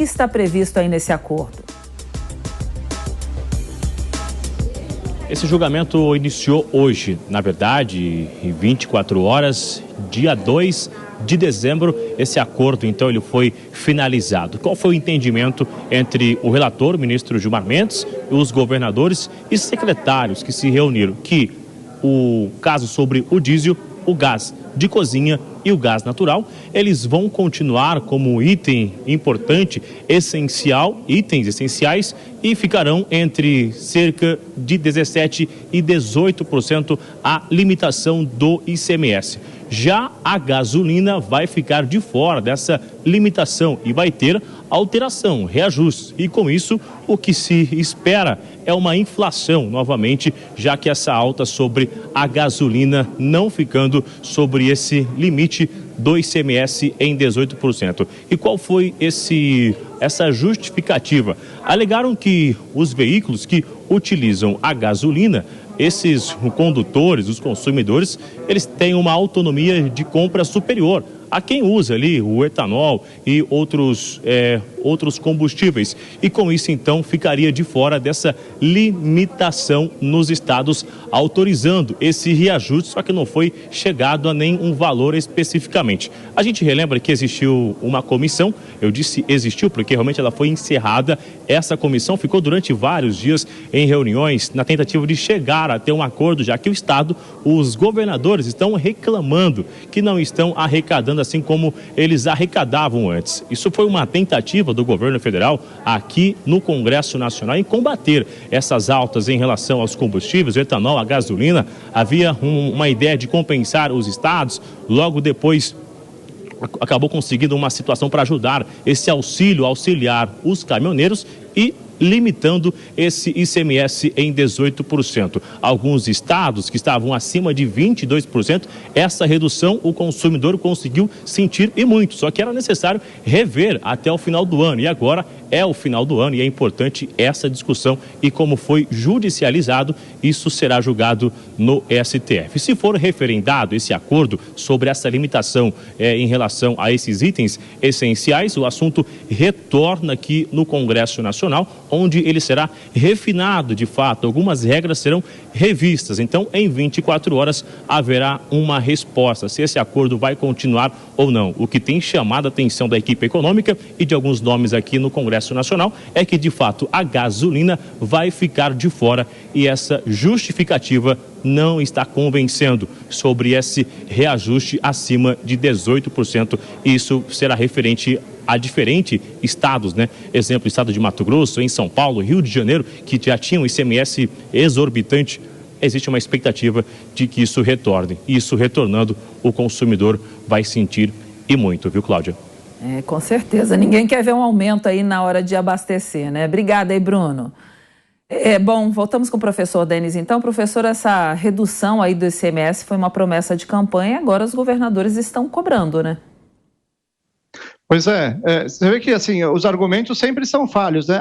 que está previsto aí nesse acordo? Esse julgamento iniciou hoje, na verdade, em 24 horas, dia 2 de dezembro, esse acordo, então, ele foi finalizado. Qual foi o entendimento entre o relator, o ministro Gilmar Mendes, os governadores e secretários que se reuniram? Que o caso sobre o diesel, o gás de cozinha e o gás natural, eles vão continuar como item importante, essencial, itens essenciais, e ficarão entre cerca de 17% e 18% a limitação do ICMS. Já a gasolina vai ficar de fora dessa limitação e vai ter alteração, reajuste. E com isso, o que se espera é uma inflação novamente, já que essa alta sobre a gasolina não ficando sobre esse limite do ICMS em 18%. E qual foi essa justificativa? Alegaram que os veículos que utilizam a gasolina, esses condutores, os consumidores, eles têm uma autonomia de compra superior a quem usa ali o etanol e outros combustíveis. E com isso, então, ficaria de fora dessa limitação nos estados, autorizando esse reajuste, só que não foi chegado a nenhum valor especificamente. A gente relembra que existiu uma comissão, eu disse existiu porque realmente ela foi encerrada. Essa comissão ficou durante vários dias em reuniões na tentativa de chegar a ter um acordo, já que o estado, os governadores estão reclamando que não estão arrecadando assim como eles arrecadavam antes. Isso foi uma tentativa do governo federal aqui no Congresso Nacional em combater essas altas em relação aos combustíveis, o etanol, a gasolina. Havia uma ideia de compensar os estados, logo depois acabou conseguindo uma situação para ajudar esse auxiliar os caminhoneiros e limitando esse ICMS em 18%. Alguns estados que estavam acima de 22%, essa redução o consumidor conseguiu sentir e muito, só que era necessário rever até o final do ano. E agora é o final do ano e é importante essa discussão, e como foi judicializado, isso será julgado no STF. Se for referendado esse acordo sobre essa limitação em relação a esses itens essenciais, o assunto retorna aqui no Congresso Nacional, onde ele será refinado de fato. Algumas regras serão revistas. Então, em 24 horas haverá uma resposta se esse acordo vai continuar ou não. O que tem chamado a atenção da equipe econômica e de alguns nomes aqui no Congresso Nacional é que, de fato, a gasolina vai ficar de fora, e essa justificativa não está convencendo sobre esse reajuste acima de 18%. Isso será referente a diferentes estados, né? Exemplo, o estado de Mato Grosso, em São Paulo, Rio de Janeiro, que já tinham um ICMS exorbitante. Existe uma expectativa de que isso retorne. E isso retornando, o consumidor vai sentir e muito, viu, Cláudia? Com certeza. Ninguém quer ver um aumento aí na hora de abastecer, né? Obrigada aí, Bruno. Bom, voltamos com o professor Denis. Então, professor, essa redução aí do ICMS foi uma promessa de campanha, agora os governadores estão cobrando, né? Pois você vê que assim, os argumentos sempre são falhos, né?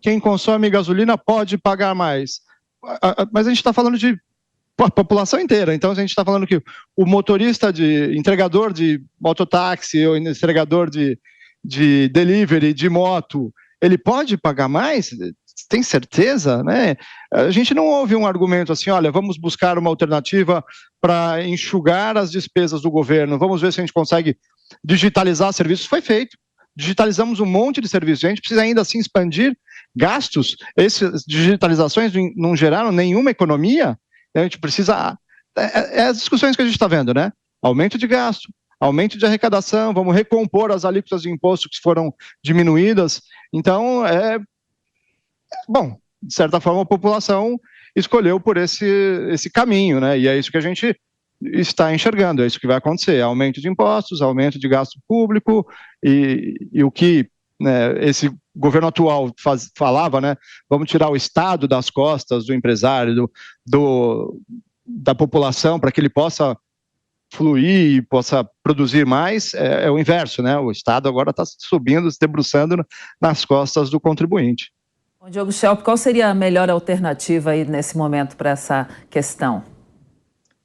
Quem consome gasolina pode pagar mais. Mas a gente está falando de população inteira, então a gente está falando que o motorista entregador de mototáxi ou entregador de delivery, de moto, ele pode pagar mais? Tem certeza, né? A gente não ouve um argumento assim, olha, vamos buscar uma alternativa para enxugar as despesas do governo, vamos ver se a gente consegue digitalizar serviços. Foi feito, digitalizamos um monte de serviços, a gente precisa ainda assim expandir gastos. Essas digitalizações não geraram nenhuma economia, a gente precisa, as discussões que a gente está vendo, né? Aumento de gasto, aumento de arrecadação, vamos recompor as alíquotas de imposto que foram diminuídas. Então, bom, de certa forma a população escolheu por esse caminho, né? E é isso que a gente está enxergando, é isso que vai acontecer: aumento de impostos, aumento de gasto público, e o que, né, esse governo atual falava, né, vamos tirar o Estado das costas do empresário, da população, para que ele possa fluir e possa produzir mais. É o inverso, né? O Estado agora está subindo, se debruçando nas costas do contribuinte. Bom, Diogo Schelp, qual seria a melhor alternativa aí nesse momento para essa questão?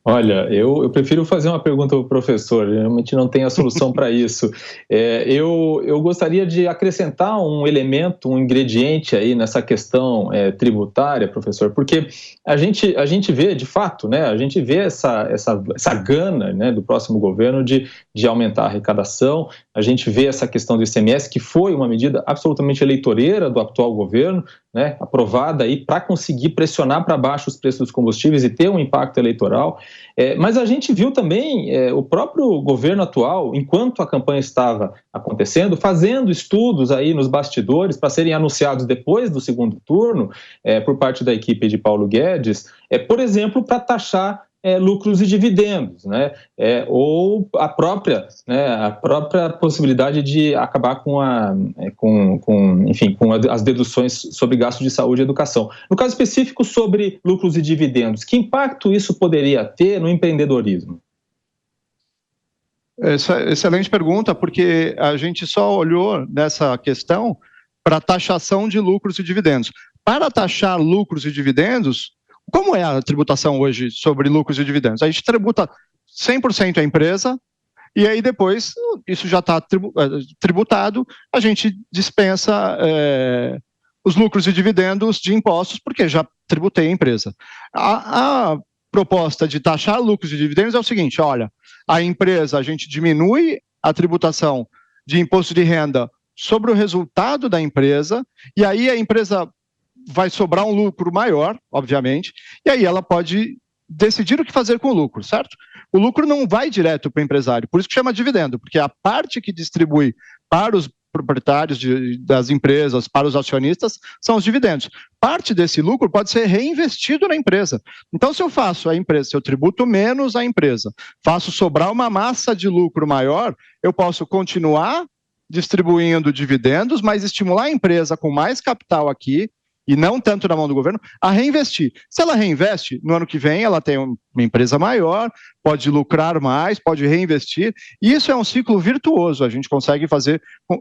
Olha, eu prefiro fazer uma pergunta para o professor, realmente não tem a solução para isso. Eu gostaria de acrescentar um elemento, um ingrediente aí nessa questão tributária, professor, porque a gente vê, de fato, né, a gente vê essa gana, né, do próximo governo de aumentar a arrecadação, a gente vê essa questão do ICMS, que foi uma medida absolutamente eleitoreira do atual governo, né, aprovada aí para conseguir pressionar para baixo os preços dos combustíveis e ter um impacto eleitoral. Mas a gente viu também o próprio governo atual, enquanto a campanha estava acontecendo, fazendo estudos aí nos bastidores para serem anunciados depois do segundo turno, por parte da equipe de Paulo Guedes, por exemplo, para taxar lucros e dividendos, né? Ou a própria possibilidade de acabar com as deduções sobre gastos de saúde e educação. No caso específico sobre lucros e dividendos, que impacto isso poderia ter no empreendedorismo? Excelente pergunta, porque a gente só olhou nessa questão para a taxação de lucros e dividendos. Para taxar lucros e dividendos, como é a tributação hoje sobre lucros e dividendos? A gente tributa 100% a empresa, e aí depois, isso já está tributado, a gente dispensa os lucros e dividendos de impostos, porque já tributei a empresa. A proposta de taxar lucros e dividendos é o seguinte, olha, a empresa, a gente diminui a tributação de imposto de renda sobre o resultado da empresa, e aí a empresa vai sobrar um lucro maior, obviamente, e aí ela pode decidir o que fazer com o lucro, certo? O lucro não vai direto para o empresário, por isso que chama dividendo, porque a parte que distribui para os proprietários das empresas, para os acionistas, são os dividendos. Parte desse lucro pode ser reinvestido na empresa. Então, se eu faço a empresa, se eu tributo menos a empresa, faço sobrar uma massa de lucro maior, eu posso continuar distribuindo dividendos, mas estimular a empresa com mais capital aqui, e não tanto na mão do governo, a reinvestir. Se ela reinveste, no ano que vem ela tem uma empresa maior, pode lucrar mais, pode reinvestir, e isso é um ciclo virtuoso, a gente consegue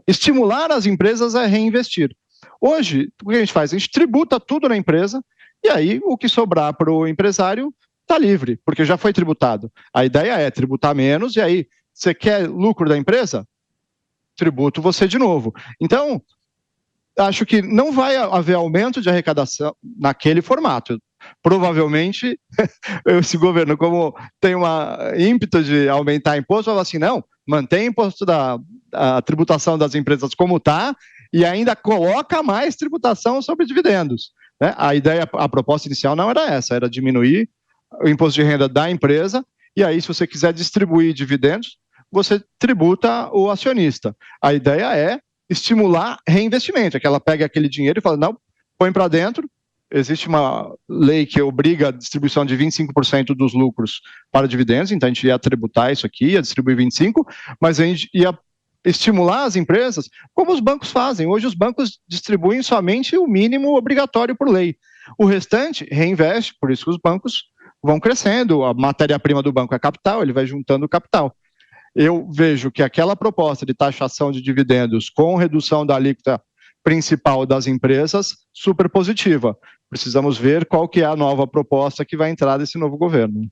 estimular as empresas a reinvestir. Hoje, o que a gente faz? A gente tributa tudo na empresa, e aí o que sobrar para o empresário está livre, porque já foi tributado. A ideia é tributar menos, e aí, você quer lucro da empresa? Tributo você de novo. Então, acho que não vai haver aumento de arrecadação naquele formato. Provavelmente, esse governo, como tem uma ímpeto de aumentar imposto, fala assim, não, mantém imposto a tributação das empresas como está e ainda coloca mais tributação sobre dividendos. Né? A ideia, a proposta inicial não era essa, era diminuir o imposto de renda da empresa e aí, se você quiser distribuir dividendos, você tributa o acionista. A ideia é estimular reinvestimento, é que ela pega aquele dinheiro e fala, não, põe para dentro, existe uma lei que obriga a distribuição de 25% dos lucros para dividendos, então a gente ia tributar isso aqui, ia distribuir 25%, mas a gente ia estimular as empresas, como os bancos fazem. Hoje os bancos distribuem somente o mínimo obrigatório por lei. O restante reinveste, por isso que os bancos vão crescendo, a matéria-prima do banco é capital, ele vai juntando capital. Eu vejo que aquela proposta de taxação de dividendos com redução da alíquota principal das empresas, super positiva. Precisamos ver qual que é a nova proposta que vai entrar desse novo governo.